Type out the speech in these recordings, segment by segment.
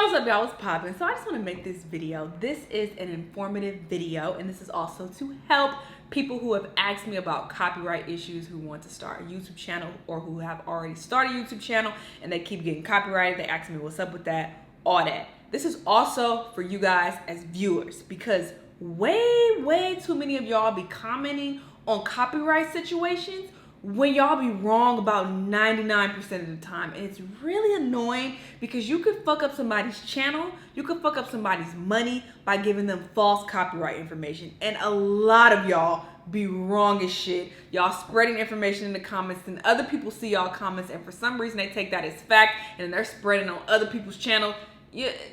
What's up, y'all? What's poppin'? So I just want to make this video. This is an informative video, and this is also to help people who have asked me about copyright issues, who want to start a YouTube channel or who have already started a YouTube channel and they keep getting copyrighted. They ask me what's up with that, all that. This is also for you guys as viewers, because way too many of y'all be commenting on copyright situations when y'all be wrong about 99% of the time. And it's really annoying because you could fuck up somebody's channel, you could fuck up somebody's money by giving them false copyright information. And a lot of y'all be wrong as shit. Y'all spreading information in the comments and other people see y'all comments and for some reason they take that as fact and they're spreading on other people's channel.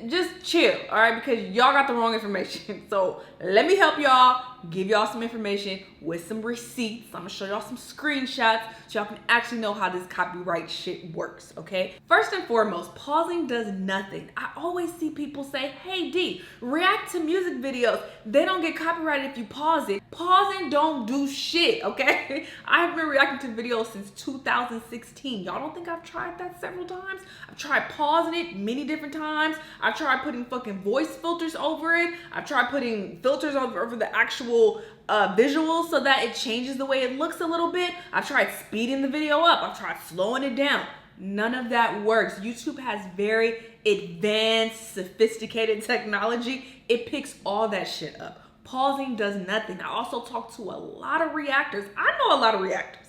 Just chill, all right? Because y'all got the wrong information. So let me help y'all, give y'all some information with some receipts. I'm gonna show y'all some screenshots so y'all can actually know how this copyright shit works, okay? First and foremost, pausing does nothing. I always see people say, hey D, react to music videos. They don't get copyrighted if you pause it. Pausing don't do shit, okay? I've been reacting to videos since 2016. Y'all don't think I've tried that several times? I've tried pausing it many different times. I've tried putting fucking voice filters over it. I've tried putting filters over the actual visuals so that it changes the way it looks a little bit. I've tried speeding the video up. I've tried slowing it down. None of that works. YouTube has very advanced, sophisticated technology. It picks all that shit up. Pausing does nothing. I also talk to a lot of reactors. I know a lot of reactors.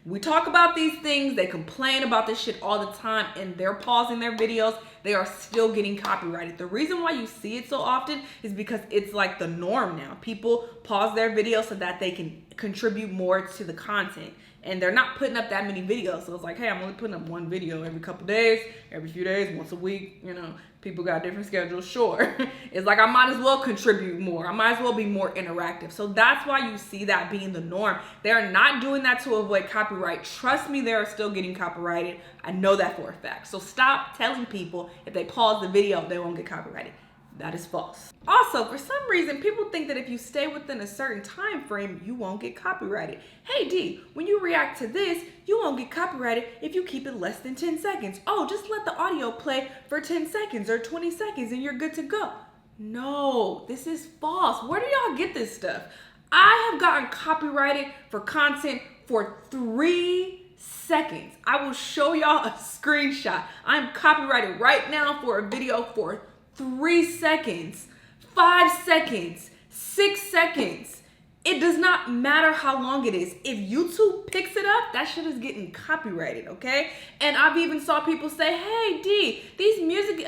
We talk about these things, they complain about this shit all the time, and they're pausing their videos. They are still getting copyrighted. The reason why you see it so often is because it's like the norm now. People pause their videos so that they can contribute more to the content. And they're not putting up that many videos. So it's like, hey, I'm only putting up one video every couple days, every few days, once a week. You know, people got different schedules, sure. It's like I might as well contribute more. I might as well be more interactive. So that's why you see that being the norm. They're not doing that to avoid copyright. Trust me, they're still getting copyrighted. I know that for a fact. So stop telling people if they pause the video, they won't get copyrighted. That is false. Also, for some reason, people think that if you stay within a certain time frame, you won't get copyrighted. Hey D, when you react to this, you won't get copyrighted if you keep it less than 10 seconds. Oh, just let the audio play for 10 seconds or 20 seconds and you're good to go. No, this is false. Where do y'all get this stuff? I have gotten copyrighted for content for 3 seconds. I will show y'all a screenshot. I'm copyrighted right now for a video for 3 seconds, 5 seconds, 6 seconds. It does not matter how long it is. If YouTube picks it up, that shit is getting copyrighted, okay? And I've even saw people say, hey D, these music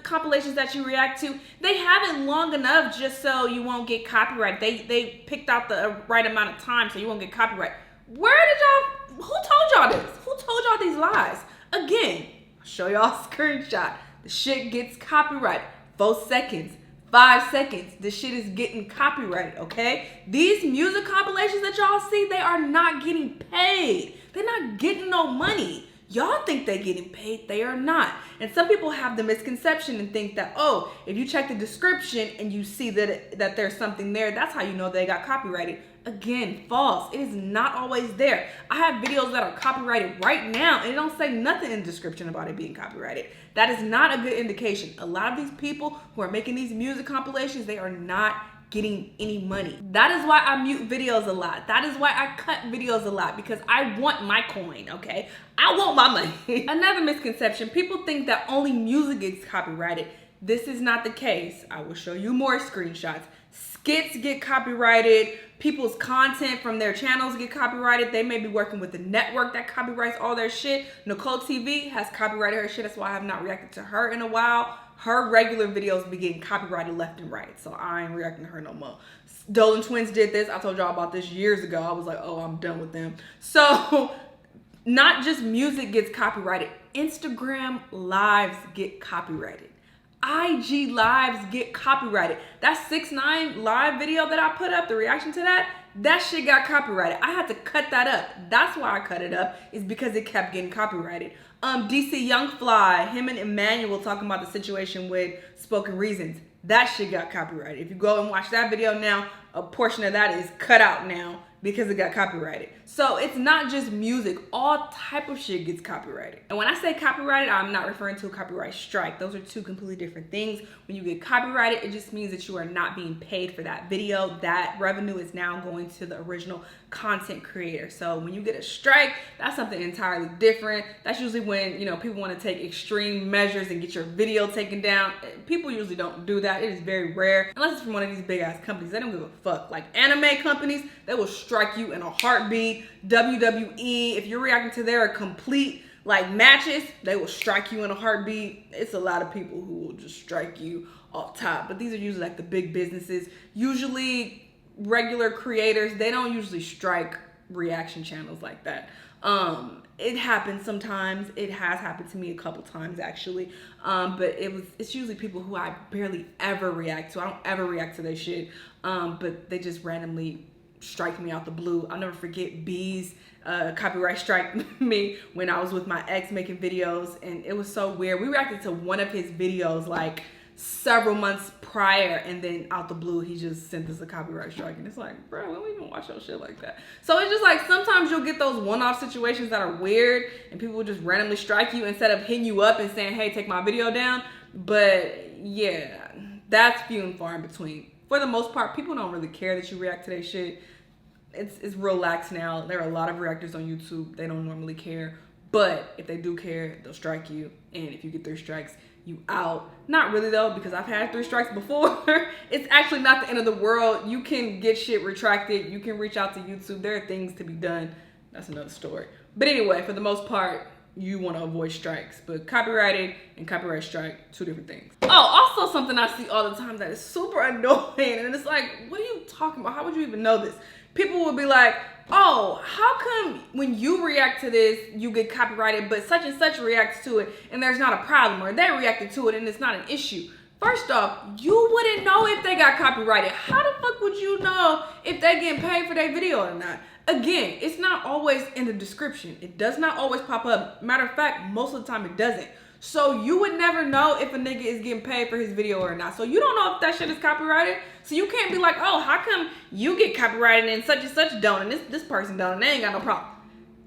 compilations that you react to, they have it long enough just so you won't get copyrighted. They picked out the right amount of time so you won't get copyrighted. Where did y'all, who told y'all this? Who told y'all these lies? Again, I'll show y'all a screenshot. The shit gets copyrighted. 4 seconds, 5 seconds, this shit is getting copyrighted, okay? These music compilations that y'all see, they are not getting paid. They're not getting no money. Y'all think they're getting paid, they are not. And some people have the misconception and think that, oh, if you check the description and you see that there's something there, that's how you know they got copyrighted. Again, false. It is not always there. I have videos that are copyrighted right now and it don't say nothing in the description about it being copyrighted. That is not a good indication. A lot of these people who are making these music compilations, they are not getting any money. That is why I mute videos a lot. That is why I cut videos a lot, because I want my coin, okay? I want my money. Another misconception, people think that only music gets copyrighted. This is not the case. I will show you more screenshots. Skits get copyrighted. People's content from their channels get copyrighted. They may be working with the network that copyrights all their shit. Nicole TV has copyrighted her shit. That's why I have not reacted to her in a while. Her regular videos be getting copyrighted left and right. So I ain't reacting to her no more. Dolan Twins did this. I told y'all about this years ago. I was like, oh, I'm done with them. So not just music gets copyrighted. Instagram lives get copyrighted. IG lives get copyrighted. That 6ix9ine live video that I put up, the reaction to that shit got copyrighted. I had to cut that up. That's why I cut it up, is because it kept getting copyrighted. DC Young Fly, him and Emmanuel talking about the situation with Spoken Reasons. That shit got copyrighted. If you go and watch that video now, a portion of that is cut out now because it got copyrighted. So it's not just music, all type of shit gets copyrighted. And when I say copyrighted, I'm not referring to a copyright strike. Those are two completely different things. When you get copyrighted, it just means that you are not being paid for that video. That revenue is now going to the original content creator. So when you get a strike, that's something entirely different. That's usually when, you know, people want to take extreme measures and get your video taken down. People usually don't do that. It is very rare, unless it's from one of these big ass companies. They don't give a fuck. Like anime companies, they will strike you in a heartbeat. WWE, if you're reacting to their complete like matches, they will strike you in a heartbeat. It's a lot of people who will just strike you off top, but these are usually like the big businesses. Usually regular creators, they don't usually strike reaction channels like that. It happens sometimes. It has happened to me a couple times actually, but it's usually people who I barely ever react to. I don't ever react to their shit, but they just randomly strike me out the blue. I'll never forget B's copyright strike me when I was with my ex making videos, and it was so weird. We reacted to one of his videos like several months prior, and then out the blue he just sent us a copyright strike, and it's like, bro, we don't even watch your shit like that. So it's just like sometimes you'll get those one-off situations that are weird and people will just randomly strike you instead of hitting you up and saying, hey, take my video down. But yeah, that's few and far in between. For the most part, people don't really care that you react to their shit. It's real lax now. There are a lot of reactors on YouTube. They don't normally care, but if they do care, they'll strike you, and if you get 3 strikes, you out. Not really though, because I've had 3 strikes before. It's actually not the end of the world. You can get shit retracted. You can reach out to YouTube. There are things to be done. That's another story. But anyway, for the most part, you want to avoid strikes. But copyrighted and copyright strike, 2 different things. Oh, also something I see all the time that is super annoying, and it's like, what are you talking about? How would you even know this? People will be like, oh, how come when you react to this, you get copyrighted, but such and such reacts to it and there's not a problem, or they reacted to it and it's not an issue? First off, you wouldn't know if they got copyrighted. How the fuck would you know if they getting paid for their video or not? Again, it's not always in the description. It does not always pop up. Matter of fact, most of the time it doesn't. So you would never know if a nigga is getting paid for his video or not. So you don't know if that shit is copyrighted. So you can't be like, oh, how come you get copyrighted and such don't, and this person don't, and they ain't got no problem.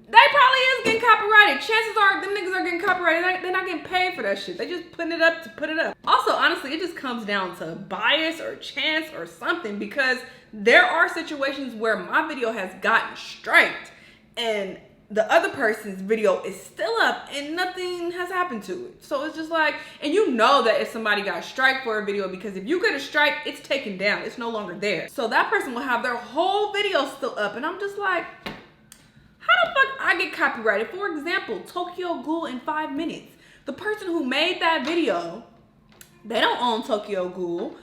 They probably is getting copyrighted. Chances are them niggas are getting copyrighted. They're not getting paid for that shit. They just putting it up to put it up. Also, honestly, it just comes down to bias or chance or something, because there are situations where my video has gotten striked and the other person's video is still up and nothing has happened to it. So it's just like, and you know that if somebody got strike for a video, because if you get a strike, it's taken down. It's no longer there. So that person will have their whole video still up. And I'm just like, how the fuck I get copyrighted? For example, Tokyo Ghoul in 5 minutes. The person who made that video, they don't own Tokyo Ghoul.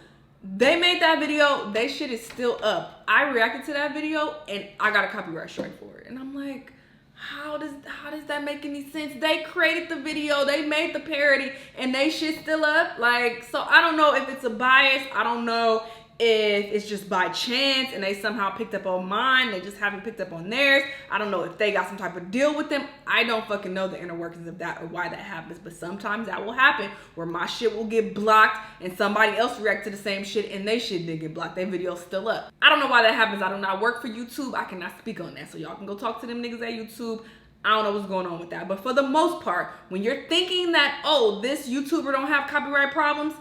They made that video, they shit is still up. I reacted to that video and I got a copyright strike for it. And I'm like, how does that make any sense? They created the video, they made the parody, and they shit still up. Like, so I don't know if it's a bias. I don't know if it's just by chance and they somehow picked up on mine, they just haven't picked up on theirs. I don't know if they got some type of deal with them. I don't fucking know the inner workings of that or why that happens, but sometimes that will happen where my shit will get blocked and somebody else react to the same shit and they shit did get blocked. Their video's still up. I don't know why that happens. I do not work for YouTube. I cannot speak on that, so y'all can go talk to them niggas at YouTube. I don't know what's going on with that, but for the most part, when you're thinking that, oh, this YouTuber don't have copyright problems,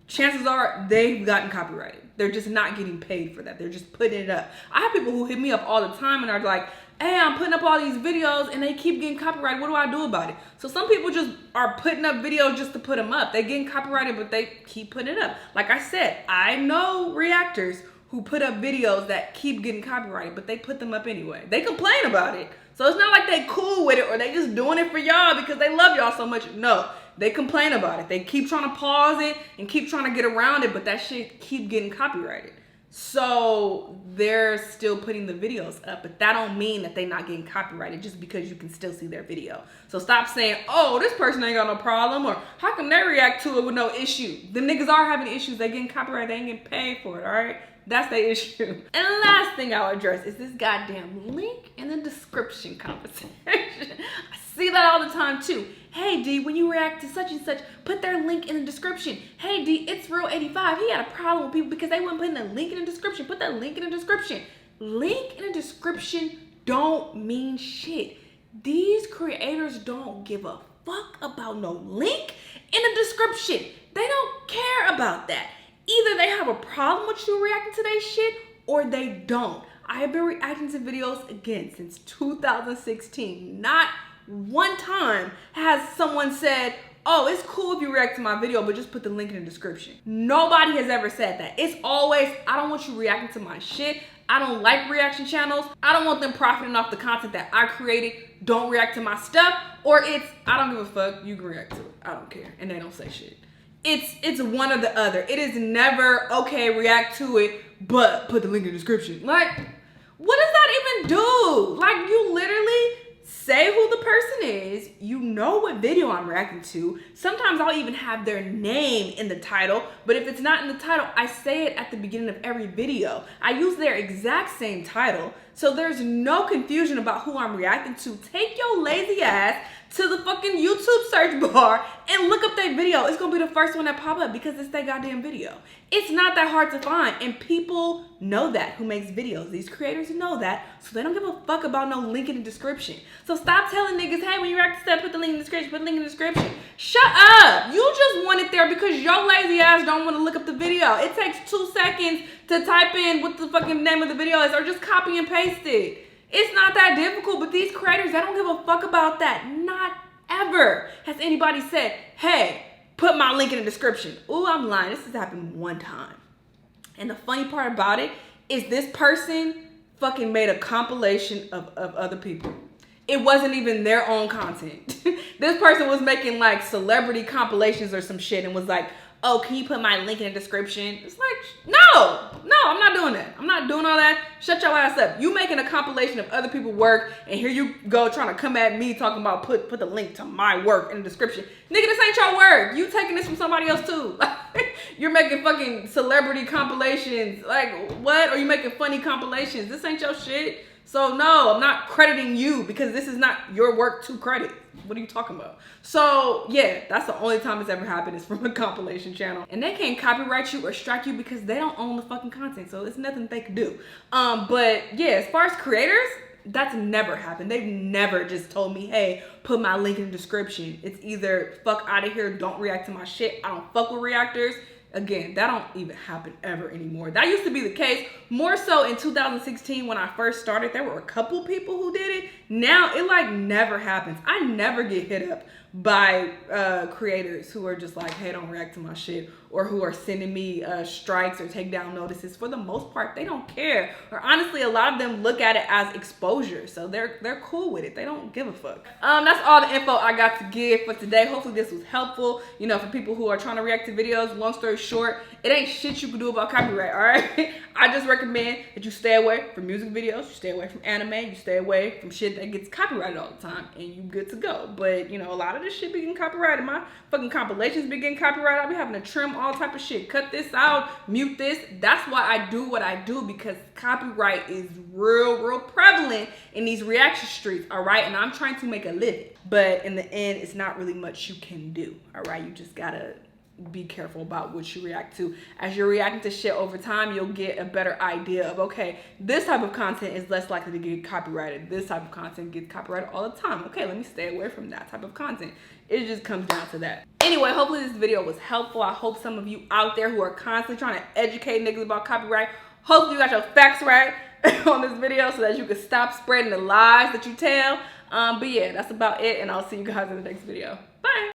chances are they've gotten copyrighted. They're just not getting paid for that. They're just putting it up. I have people who hit me up all the time and are like, hey, I'm putting up all these videos and they keep getting copyrighted. What do I do about it? So some people just are putting up videos just to put them up. They're getting copyrighted, but they keep putting it up. Like I said, I know reactors who put up videos that keep getting copyrighted, but they put them up anyway. They complain about it. So it's not like they cool with it or they just doing it for y'all because they love y'all so much. No, they complain about it. They keep trying to pause it and keep trying to get around it, but that shit keep getting copyrighted. So they're still putting the videos up, but that don't mean that they not getting copyrighted just because you can still see their video. So stop saying, oh, this person ain't got no problem, or how come they react to it with no issue? The niggas are having issues. They getting copyrighted. They ain't getting paid for it, all right? That's the issue. And the last thing I'll address is this goddamn link in the description conversation. I see that all the time too. Hey D, when you react to such and such, put their link in the description. Hey D, it's real 85. He had a problem with people because they weren't putting the link in the description. Put that link in the description. link in the description don't mean shit. These creators don't give a fuck about no link in the description. They don't care about that. Either they have a problem with you reacting to their shit or they don't. I have been reacting to videos again since 2016. Not one time has someone said, oh, it's cool if you react to my video, but just put the link in the description. Nobody has ever said that. It's always, I don't want you reacting to my shit. I don't like reaction channels. I don't want them profiting off the content that I created. Don't react to my stuff. Or it's, I don't give a fuck, you can react to it. I don't care. And they don't say shit. It's one or the other. It is never, okay, react to it, but put the link in the description. Like, what does that even do? Like, you literally say who the person is, you know what video I'm reacting to. Sometimes I'll even have their name in the title, but if it's not in the title, I say it at the beginning of every video. I use their exact same title, so there's no confusion about who I'm reacting to. Take your lazy ass to the fucking YouTube search bar and look up their video. It's gonna be the first one that pop up because it's their goddamn video. It's not that hard to find, and people know that who makes videos. These creators know that, so they don't give a fuck about no link in the description. So stop telling niggas, hey, when you react to stuff, put the link in the description, put the link in the description. Shut up! You just want it there because your lazy ass don't want to look up the video. It takes 2 seconds to type in what the fucking name of the video is, or just copy and paste it. It's not that difficult, but these creators, they don't give a fuck about that. Not ever has anybody said, hey, put my link in the description. Ooh, I'm lying. This has happened one time. And the funny part about it is this person fucking made a compilation of other people. It wasn't even their own content. This person was making like celebrity compilations or some shit and was like, oh, can you put my link in the description? It's like, no, I'm not doing that. I'm not doing all that. Shut your ass up. You making a compilation of other people's work, and here you go trying to come at me talking about put the link to my work in the description. Nigga, this ain't your work. You taking this from somebody else too. You're making fucking celebrity compilations. Like, what? Or you making funny compilations? This ain't your shit. So no, I'm not crediting you because this is not your work to credit. What are you talking about? So yeah, that's the only time it's ever happened is from a compilation channel. And they can't copyright you or strike you because they don't own the fucking content. So it's nothing they can do. But yeah, as far as creators, that's never happened. They've never just told me, hey, put my link in the description. It's either fuck out of here, don't react to my shit. I don't fuck with reactors. Again, that don't even happen ever anymore. That used to be the case more so in 2016 when I first started. There were a couple people who did it. Now it like never happens. I never get hit up by creators who are just like, hey, don't react to my shit, or who are sending me strikes or takedown notices. For the most part, they don't care. Or honestly, a lot of them look at it as exposure, so they're cool with it. They don't give a fuck. That's all the info I got to give for today. Hopefully this was helpful, you know, for people who are trying to react to videos. Long story short, it ain't shit you can do about copyright, all right? I just recommend that you stay away from music videos, you stay away from anime, you stay away from shit that gets copyrighted all the time, and you good to go. But, you know, a lot of this shit be getting copyrighted. My fucking compilations be getting copyrighted. I be having to trim all type of shit. Cut this out, mute this. That's why I do what I do, because copyright is real prevalent in these reaction streets, all right? And I'm trying to make a living. But in the end, it's not really much you can do, all right? You just gotta be careful about what you react to. As you're reacting to shit over time, you'll get a better idea of, okay, this type of content is less likely to get copyrighted. This type of content gets copyrighted all the time. Okay, let me stay away from that type of content. It just comes down to that. Anyway, hopefully this video was helpful. I hope some of you out there who are constantly trying to educate niggas about copyright, hopefully you got your facts right on this video so that you can stop spreading the lies that you tell. But yeah, that's about it, and I'll see you guys in the next video. Bye.